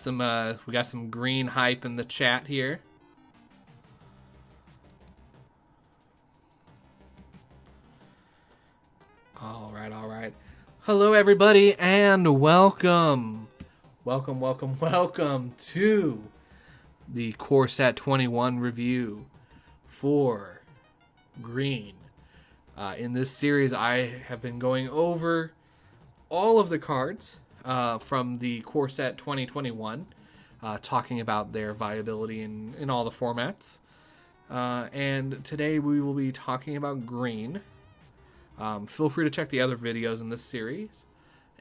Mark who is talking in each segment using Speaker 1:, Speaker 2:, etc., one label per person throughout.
Speaker 1: got some green hype in the chat here. All right. Hello, everybody, and welcome to the CORESET 21 review for green. In this series, I have been going over all of the cards from the CORESET 2021, talking about their viability in all the formats. And today we will be talking about green. Feel free to check the other videos in this series,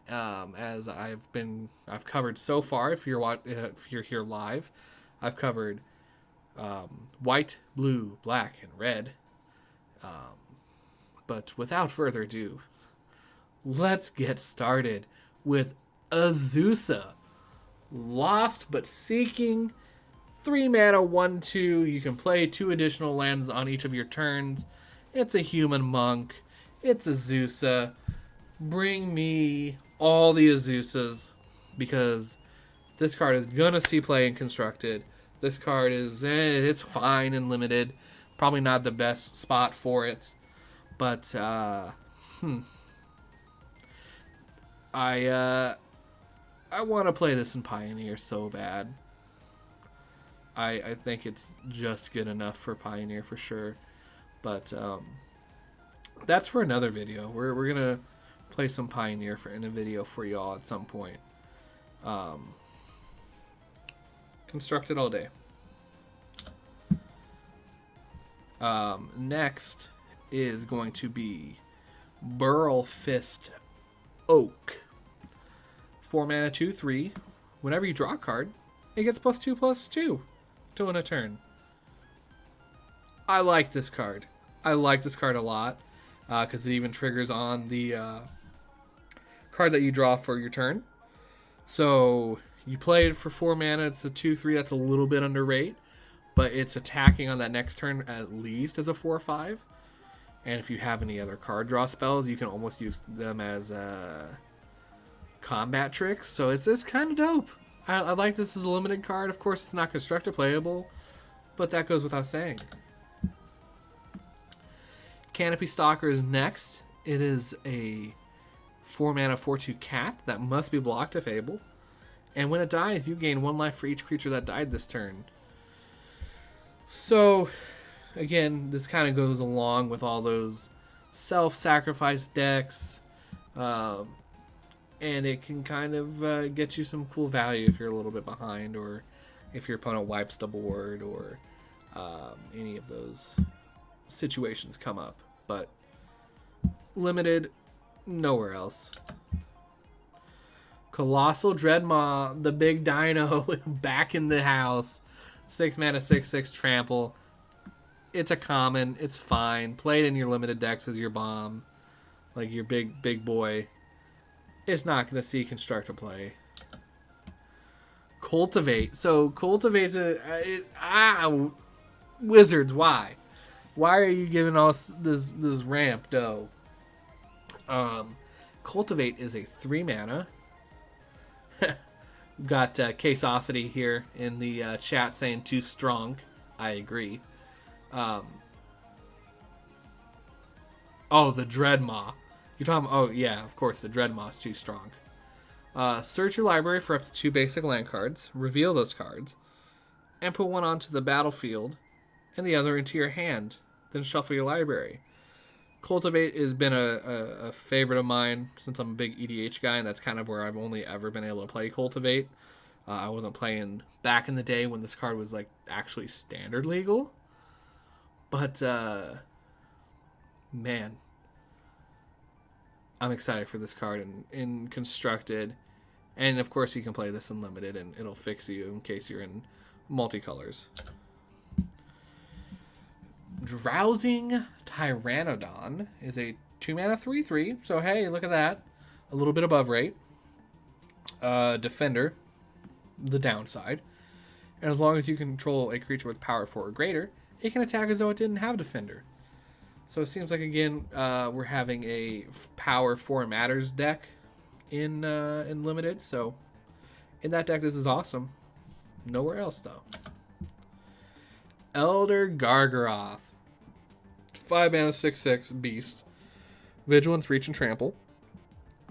Speaker 1: as I've covered so far. If you're here live, I've covered white, blue, black, and red. But without further ado, let's get started with Azusa. Lost but Seeking, 3 mana, 1/2. You can play 2 additional lands on each of your turns. It's a human monk. It's Azusa. Bring me all the Azusas, because this card is gonna see play in Constructed. This card is it's fine in Limited. Probably not the best spot for it, but I want to play this in Pioneer so bad. I think it's just good enough for Pioneer for sure, but that's for another video. We're gonna play some Pioneer in a video for y'all at some point. Constructed all day. Next is going to be Burl Fist Oak. 4 mana, 2/3. Whenever you draw a card, it gets +2/+2 to win a turn. I like this card. I like this card a lot, because it even triggers on the card that you draw for your turn. So you play it for 4 mana. It's a 2/3. That's a little bit underrate, but it's attacking on that next turn at least as a 4/5. And if you have any other card draw spells, you can almost use them as combat tricks. So it's kind of dope. I like this as a limited card. Of course, it's not constructed playable, but that goes without saying. Canopy Stalker is next. It is a 4 mana, 4/2 cat that must be blocked if able. And when it dies, you gain 1 life for each creature that died this turn. So, again, this kind of goes along with all those self-sacrifice decks. And it can kind of get you some cool value if you're a little bit behind, or if your opponent wipes the board, or any of those situations come up. But limited, nowhere else. Colossal Dread, the big dino, back in the house. 6 mana, 6/6 trample. It's a common. It's fine. Play it in your limited decks as your bomb, like your big boy. It's not going to see constructed play. Cultivate. So Cultivate's Wizards. Why? Why are you giving us this ramp dough? Cultivate is a 3 mana. We've got Chaosity here in the chat saying too strong. I agree. Oh, the Dreadmaw. You're talking. Oh yeah, of course the Dreadmaw is too strong. Search your library for up to 2 basic land cards. Reveal those cards, and put one onto the battlefield, and the other into your hand. Then shuffle your library. Cultivate has been a favorite of mine since I'm a big EDH guy, and that's kind of where I've only ever been able to play Cultivate. I wasn't playing back in the day when this card was like actually standard legal. But man, I'm excited for this card in Constructed. And of course you can play this in Limited, and it'll fix you in case you're in multicolors. Drowsing Pteranodon is a 2 mana 3/3. So hey, look at that. A little bit above rate. Defender, the downside. And as long as you control a creature with power 4 or greater, it can attack as though it didn't have Defender. So it seems like, again, we're having a power 4 matters deck in Limited. So In that deck, this is awesome. Nowhere else, though. Elder Gargaroth. 5 mana, 6/6 beast. Vigilance, Reach, and Trample.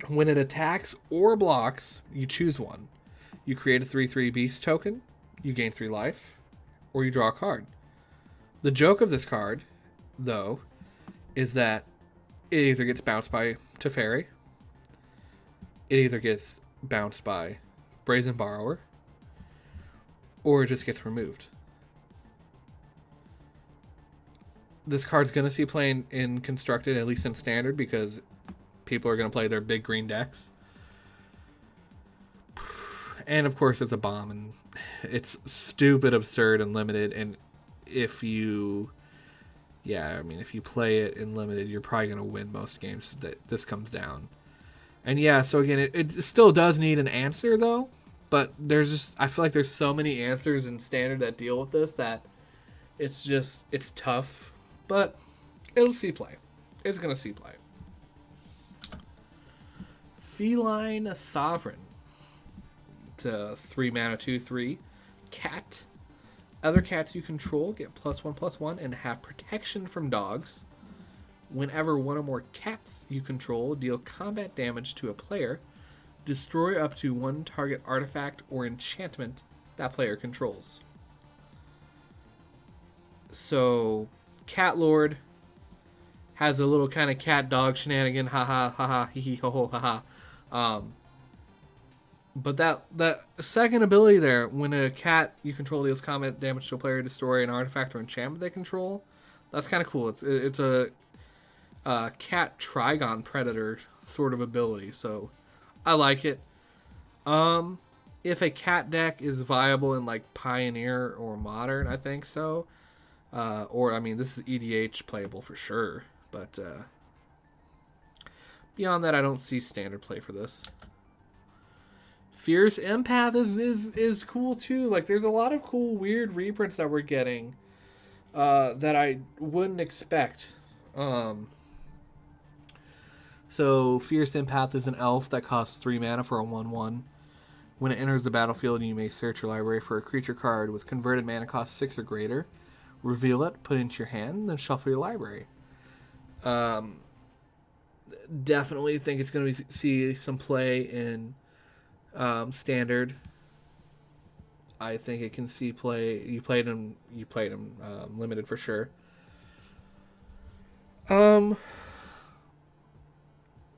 Speaker 1: When it attacks or blocks, you choose one. You create a 3/3 beast token, you gain 3 life, or you draw a card. The joke of this card, though, is that it either gets bounced by Teferi, it either gets bounced by Brazen Borrower, or it just gets removed. This card's going to see playing in Constructed, at least in Standard, because people are going to play their big green decks. And, of course, it's a bomb, and it's stupid, absurd, and limited. And if you... Yeah, I mean, if you play it in Limited, you're probably going to win most games that this comes down. And, yeah, so, again, it still does need an answer, though. But there's just... I feel like there's so many answers in Standard that deal with this that it's just... It's tough. But it'll see play. It's going to see play. Feline Sovereign. It's a 3 mana 2/3 cat. Other cats you control get +1/+1 and have protection from dogs. Whenever one or more cats you control deal combat damage to a player, destroy up to one target artifact or enchantment that player controls. So... Cat Lord has a little kind of cat dog shenanigan, ha hee hee ho ho ha. But that second ability there, when a cat you control deals combat damage to a player, destroy an artifact or enchantment they control, that's kind of cool. It's a cat Trigon Predator sort of ability, so I like it. If a cat deck is viable in like Pioneer or Modern, I think so. Or, I mean, this is EDH playable for sure. But beyond that, I don't see Standard play for this. Fierce Empath is cool, too. Like, there's a lot of cool, weird reprints that we're getting that I wouldn't expect. So, Fierce Empath is an elf that costs 3 mana for a 1/1. When it enters the battlefield, you may search your library for a creature card with converted mana cost 6 or greater. Reveal it, put it into your hand, then shuffle your library. Definitely think it's going to see some play in Standard. I think it can see play. You played him Limited for sure.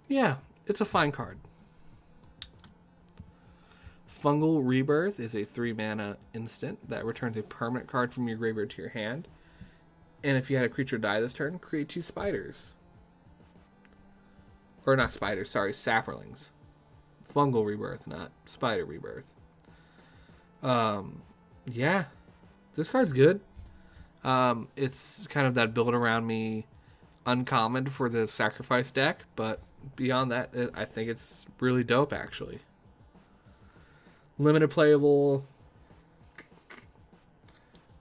Speaker 1: Yeah, it's a fine card. Fungal Rebirth is a 3 mana instant that returns a permanent card from your graveyard to your hand. And if you had a creature die this turn, create 2 spiders. Or not spiders, sorry, sapperlings. Fungal Rebirth, not Spider Rebirth. Yeah, this card's good. It's kind of that build around me uncommon for the sacrifice deck, but beyond that, I think it's really dope actually. Limited playable.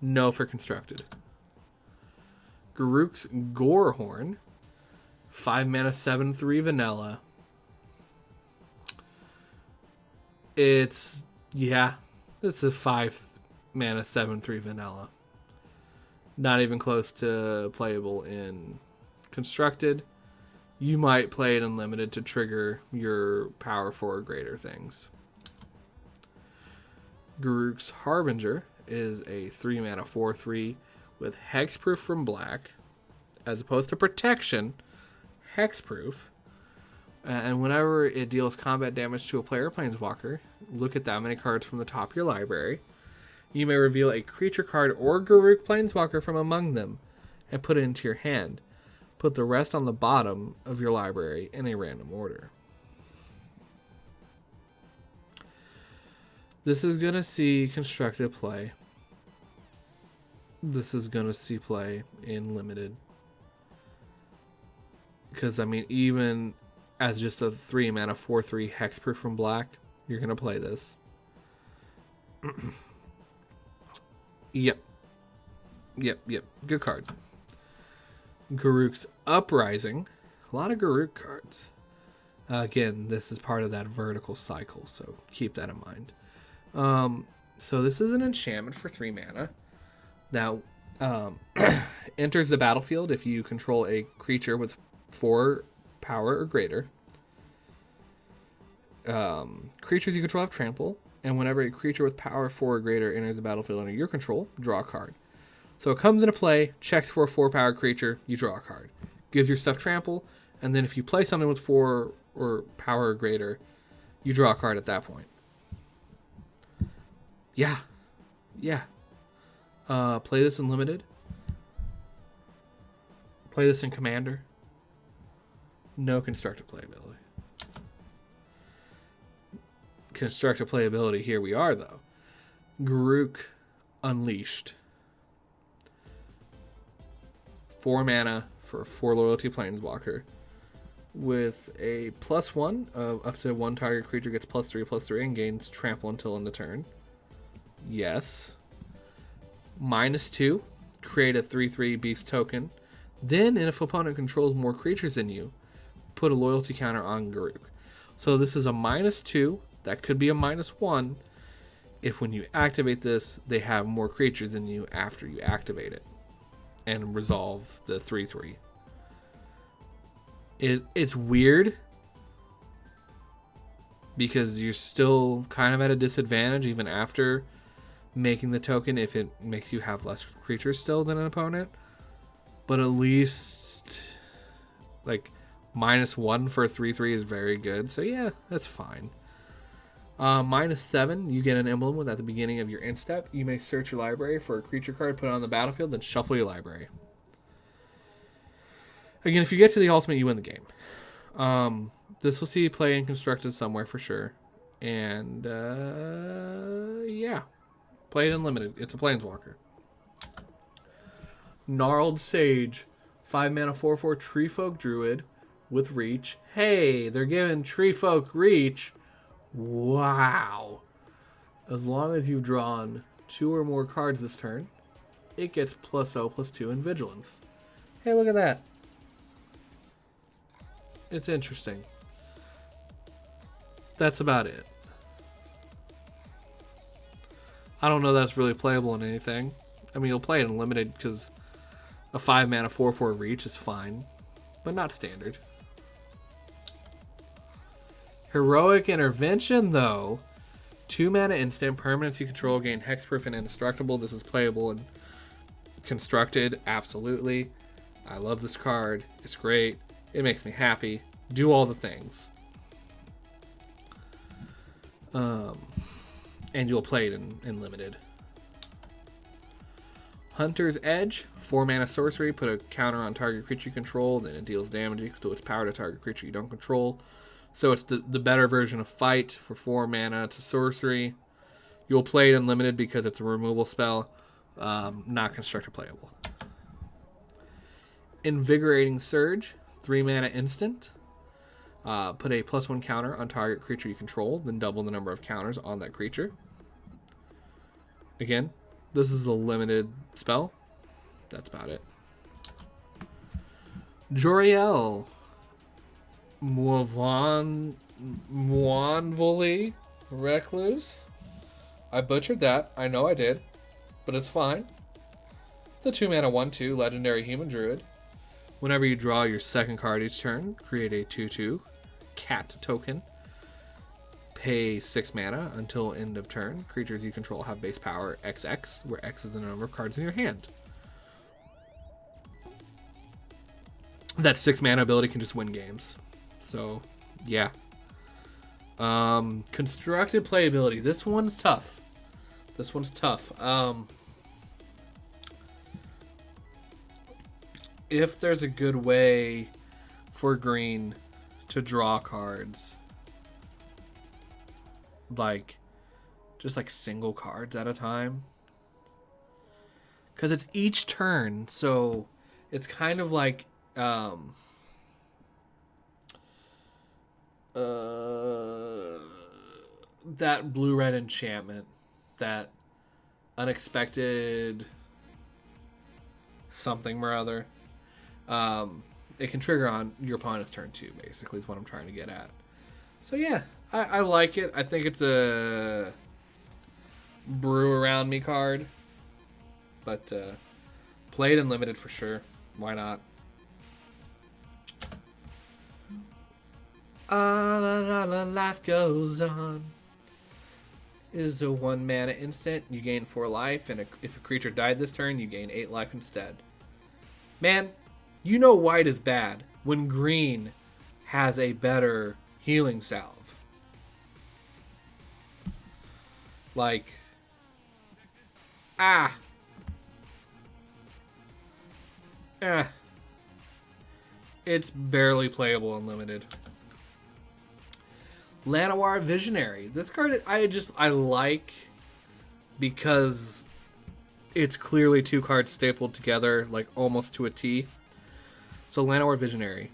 Speaker 1: No for Constructed. Garruk's Gorehorn. 5 mana 7/3 vanilla. It's a 5 mana 7/3 vanilla. Not even close to playable in Constructed. You might play it in Limited to trigger your power 4 or greater things. Garruk's Harbinger is a 3 mana 4/3 with hexproof from black, as opposed to protection, hexproof. And whenever it deals combat damage to a player planeswalker, look at that many cards from the top of your library. You may reveal a creature card or Garruk planeswalker from among them and put it into your hand. Put the rest on the bottom of your library in a random order. This is going to see Constructed play. This is going to see play in Limited. Because, I mean, even as just a 3 mana 4/3 hexproof from black, you're going to play this. Yep. Good card. Garruk's Uprising. A lot of Garruk cards. Again, this is part of that vertical cycle, so keep that in mind. So this is an enchantment for 3 mana that enters the battlefield if you control a creature with 4 power or greater. Creatures you control have trample, and whenever a creature with power 4 or greater enters the battlefield under your control, draw a card. So it comes into play, checks for a 4 power creature, you draw a card. Gives your stuff trample, and then if you play something with 4 or power or greater, you draw a card at that point. Yeah. Play this in Limited. Play this in Commander. No constructed playability. Constructed playability, here we are, though. Garruk Unleashed. 4 mana for a 4 loyalty planeswalker. With a +1 of up to 1 target creature gets +3/+3 and gains trample until end of turn. Yes. -2, create a 3/3 beast token. Then, if opponent controls more creatures than you, put a loyalty counter on Garruk. So this is a -2. That could be a -1 if when you activate this, they have more creatures than you after you activate it and resolve the 3/3. It's weird because you're still kind of at a disadvantage even after making the token if it makes you have less creatures still than an opponent. But at least like -1 for a 3/3 is very good. So yeah, that's fine. -7, you get an emblem with at the beginning of your end step. You may search your library for a creature card, put it on the battlefield, then shuffle your library. Again, if you get to the ultimate, you win the game. This will see you play in Constructed somewhere for sure. And yeah. Play it in Limited. It's a Planeswalker. Gnarled Sage. 5 mana 4/4 Treefolk Druid with Reach. Hey, they're giving Treefolk Reach. Wow. As long as you've drawn 2 or more cards this turn, it gets +0/+2 in Vigilance. Hey, look at that. It's interesting. That's about it. I don't know that's really playable in anything. I mean, you'll play it in Limited because a 5 mana 4/4 Reach is fine, but not standard. Heroic Intervention, though. 2 mana instant, permanents you control gain hexproof and indestructible. This is playable and Constructed, absolutely. I love this card. It's great. It makes me happy. Do all the things. And you'll play it in Limited. Hunter's Edge. 4 mana sorcery. Put a counter on target creature you control. Then it deals damage equal to its power to target creature you don't control. So it's the better version of Fight for 4 mana to sorcery. You'll play it in Limited because it's a removal spell. Not Constructed playable. Invigorating Surge. 3 mana instant. Put a +1 counter on target creature you control. Then double the number of counters on that creature. Again, this is a limited spell. That's about it. Joriel. Moanvoli Recluse. I butchered that. I know I did. But it's fine. The 2 mana 1/2 legendary human druid. Whenever you draw your second card each turn, create a 2/2 cat token. Pay 6 mana until end of turn. Creatures you control have base power XX, where X is the number of cards in your hand. That 6 mana ability can just win games. So, yeah. Constructed playability. This one's tough. If there's a good way for green to draw cards, just single cards at a time, because it's each turn, so it's kind of like that blue-red enchantment, that unexpected something or other. It can trigger on your opponent's turn too, basically, is what I'm trying to get at. So yeah, I like it. I think it's a brew around me card. But played and limited for sure. Why not? Life goes on. Is a 1 mana instant. You gain 4 life, and if a creature died this turn, you gain 8 life instead. Man, you know white is bad when green has a better healing salve. Like, it's barely playable unlimited. Llanowar Visionary. This card I like because it's clearly 2 cards stapled together, like almost to a T. So Llanowar Visionary.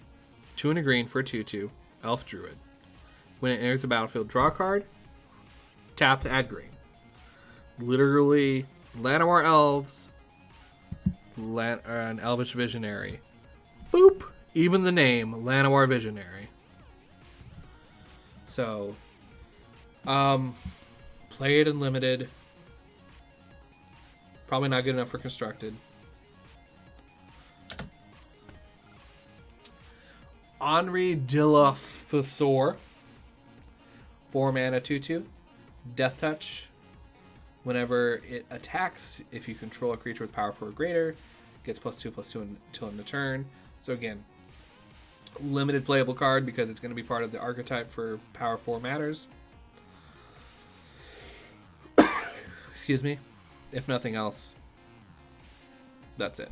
Speaker 1: 2 and a green for a 2/2. Elf Druid. When it enters the battlefield, draw a card. Tap to add green. Literally, Llanowar Elves. An Elvish Visionary. Boop! Even the name, Llanowar Visionary. So, play it in limited. Probably not good enough for constructed. Henri de la Fessor. 4 mana 2/2. Death Touch. Whenever it attacks, if you control a creature with power 4 or greater, gets +2/+2 until end of turn. So again, limited playable card because it's going to be part of the archetype for power 4 matters. Excuse me. If nothing else, that's it.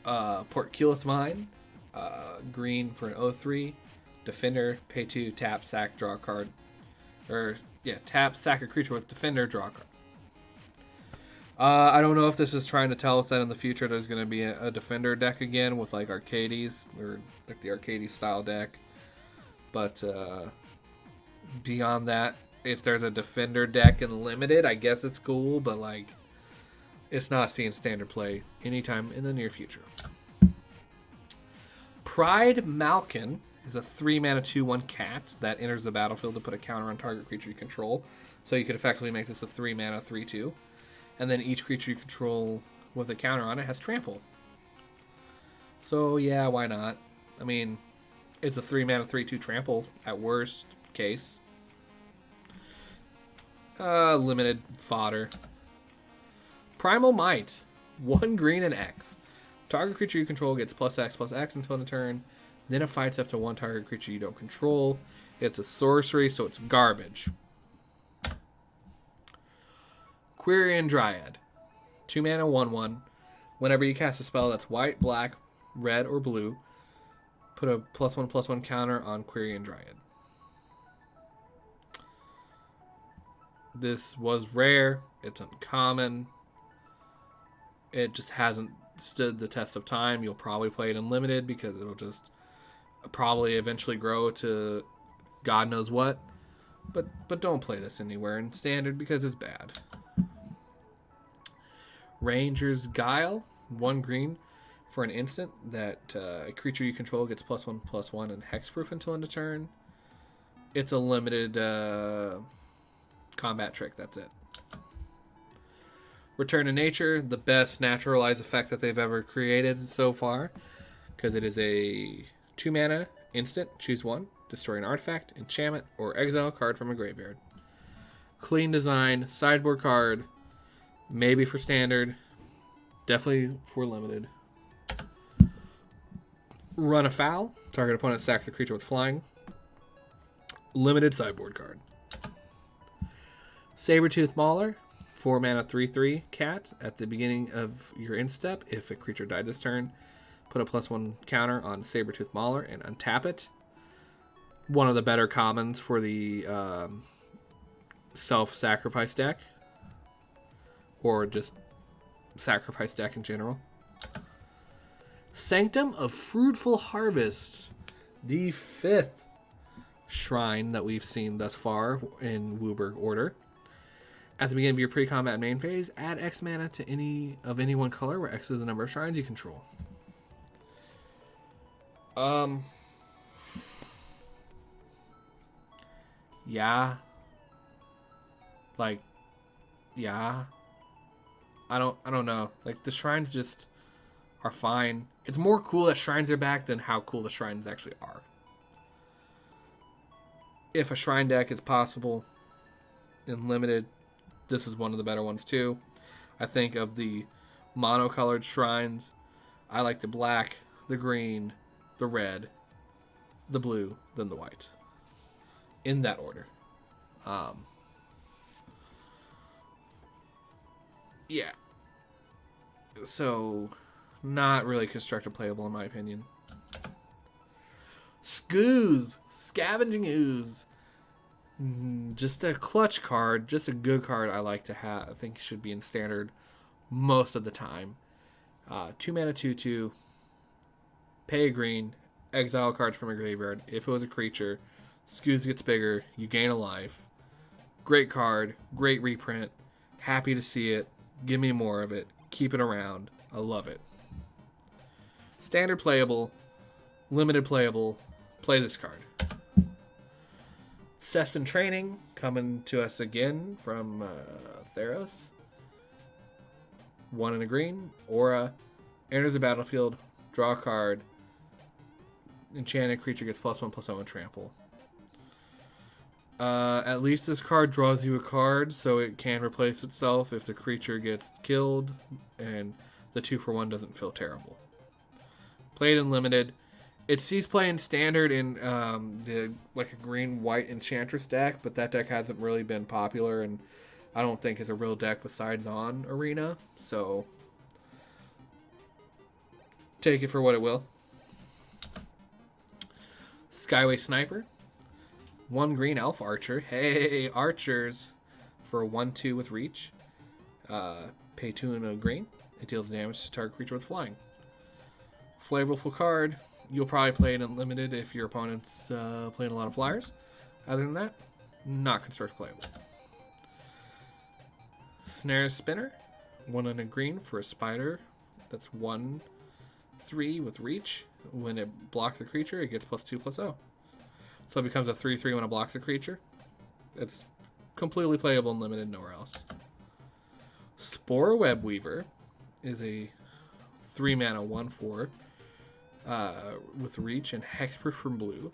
Speaker 1: Portcullis Vine. Green for an 0/3. Defender, pay 2, tap, sack, draw a card. Tap, sack a creature with Defender, draw a card. I don't know if this is trying to tell us that in the future there's going to be a Defender deck again with like Arcades, or like the Arcades style deck. But beyond that, if there's a Defender deck in Limited, I guess it's cool, but like it's not seeing standard play anytime in the near future. Pride Malkin is a 3 mana 2/1 cat that enters the battlefield to put a counter on target creature you control. So you could effectively make this a 3 mana 3/2. And then each creature you control with a counter on it has trample. So yeah, why not? I mean, it's a 3 mana 3/2 trample at worst case. Limited fodder. Primal Might. 1 green and X. Target creature you control gets +X/+X until end of turn. Then it fights up to 1 target creature you don't control. It's a sorcery, so it's garbage. Quirion Dryad. 2 mana 1/1. Whenever you cast a spell that's white, black, red, or blue, put a +1/+1 counter on Quirion Dryad. This was rare. It's uncommon. It just hasn't stood the test of time. You'll probably play it in limited because it'll just probably eventually grow to God knows what. But don't play this anywhere in standard because it's bad. Ranger's Guile. 1 green for an instant that a creature you control gets +1/+1 and hexproof until end of turn. It's a limited combat trick. That's it. Return to Nature, the best naturalized effect that they've ever created so far, because it is a 2 mana instant. Choose 1, destroy an artifact, enchantment, or exile a card from a graveyard. Clean design, sideboard card, maybe for standard, definitely for limited. Run afoul, target opponent sacks a creature with flying. Limited sideboard card. Saber-Tooth Mauler. 4 mana 3/3 cat. At the beginning of your end step, if a creature died this turn, put a +1 counter on Saber-Tooth Mauler and untap it. One of the better commons for the self-sacrifice deck, or just sacrifice deck in general. Sanctum of Fruitful Harvest, the 5th shrine that we've seen thus far in Wooburg Order. At the beginning of your pre-combat main phase, add X mana to any one color, where X is the number of shrines you control. Yeah, Like, yeah. I don't know. Like, the shrines just are fine. It's more cool that shrines are back than how cool the shrines actually are. If a shrine deck is possible in limited, this is one of the better ones too. I think of the monocolored shrines, I like the black, the green, the red, the blue, then the white. In that order. Yeah. So, not really constructed playable in my opinion. Scooze! Scavenging Ooze. Just a clutch card, just a good card I like to have. I think should be in standard most of the time. 2 mana 2/2. Pay a green. Exile a card from a graveyard. If it was a creature, Scooze gets bigger. You gain a life. Great card. Great reprint. Happy to see it. Give me more of it. Keep it around. I love it. Standard playable. Limited playable. Play this card. Ceston Training coming to us again from Theros. 1 and a green. Aura. Enters the battlefield. Draw a card. Enchanted creature gets +1/+1 trample. At least this card draws you a card, so it can replace itself if the creature gets killed, and the 2-for-1 doesn't feel terrible. Played in limited. It sees play in standard in the like a green-white Enchantress deck, but that deck hasn't really been popular, and I don't think is a real deck besides on Arena, so take it for what it will. Skyway Sniper. 1 green elf archer. Hey, archers. For a 1/2 with reach. Pay 2 and a green. It deals damage to target creature with flying. Flavorful card. You'll probably play it in limited if your opponent's playing a lot of flyers. Other than that, not construct playable. Snare Spinner. 1 and a green for a spider. That's 1/3 with reach. When it blocks a creature, it gets +2/+0. So it becomes a 3/3 when it blocks a creature. It's completely playable and limited nowhere else. Spore Web Weaver is a 3 mana 1/4 with reach and hexproof from blue.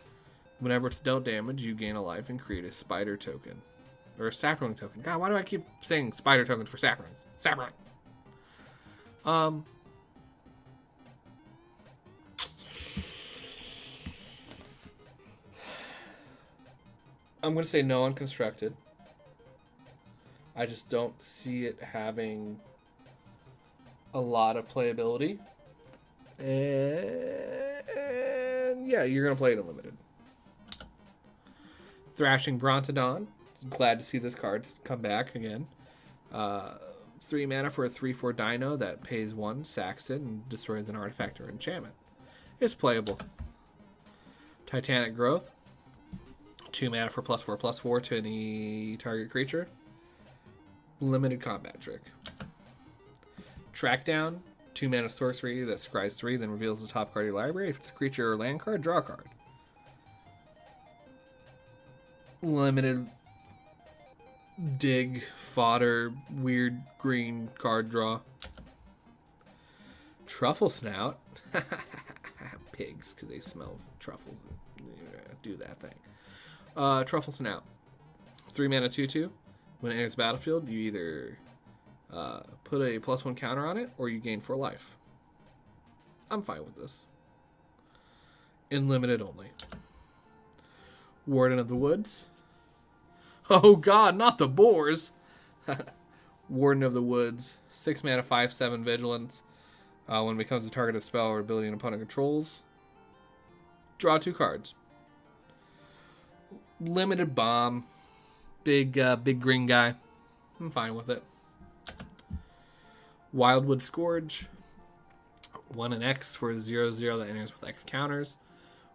Speaker 1: Whenever it's dealt damage, you gain a life and create a spider token. Or a sapling token. God, why do I keep saying spider tokens for saplings? Sapling. I'm going to say no unconstructed. I just don't see it having a lot of playability. And yeah, you're going to play it unlimited. Thrashing Brontodon. Glad to see this card come back again. 3 mana for a 3/4 dino that pays 1, sacks it, and destroys an artifact or enchantment. It's playable. Titanic Growth. 2 mana for +4/+4 to any target creature. Limited combat trick. Track Down. 2 mana sorcery that scries 3, then reveals the top card of your library. If it's a creature or land card, draw a card. Limited dig, fodder, weird green card draw. Truffle Snout. Pigs, because they smell truffles. Do that thing. Truffle Snout. 3 mana 2/2. When it enters battlefield, you either put a +1 counter on it or you gain 4 life. I'm fine with this. In limited only. Warden of the Woods. Oh god, not the boars! Warden of the Woods. 6 mana 5/7 vigilance. When it becomes a target of spell or ability an opponent controls, draw 2 cards. Limited bomb. Big green guy. I'm fine with it. Wildwood Scourge. 1 and X for 0/0 that enters with X counters.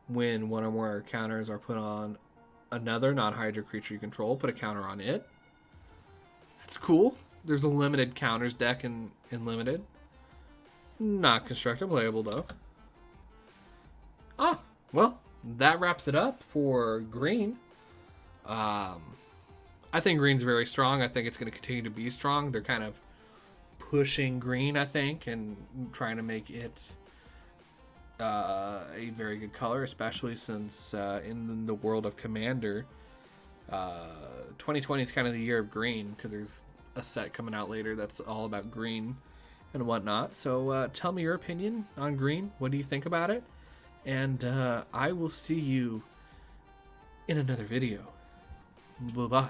Speaker 1: When one or more counters are put on another non-Hydra creature you control, put a counter on it. That's cool. There's a limited counters deck in limited. Not constructed playable though. Ah, well, that wraps it up for green. I I think green's very strong. I think it's going to continue to be strong. They're kind of pushing green, I think, and trying to make it a very good color, especially since in the world of Commander, 2020 is kind of the year of green, because there's a set coming out later that's all about green and whatnot. So tell me your opinion on green. What do you think about it? And I will see you in another video. Bye-bye.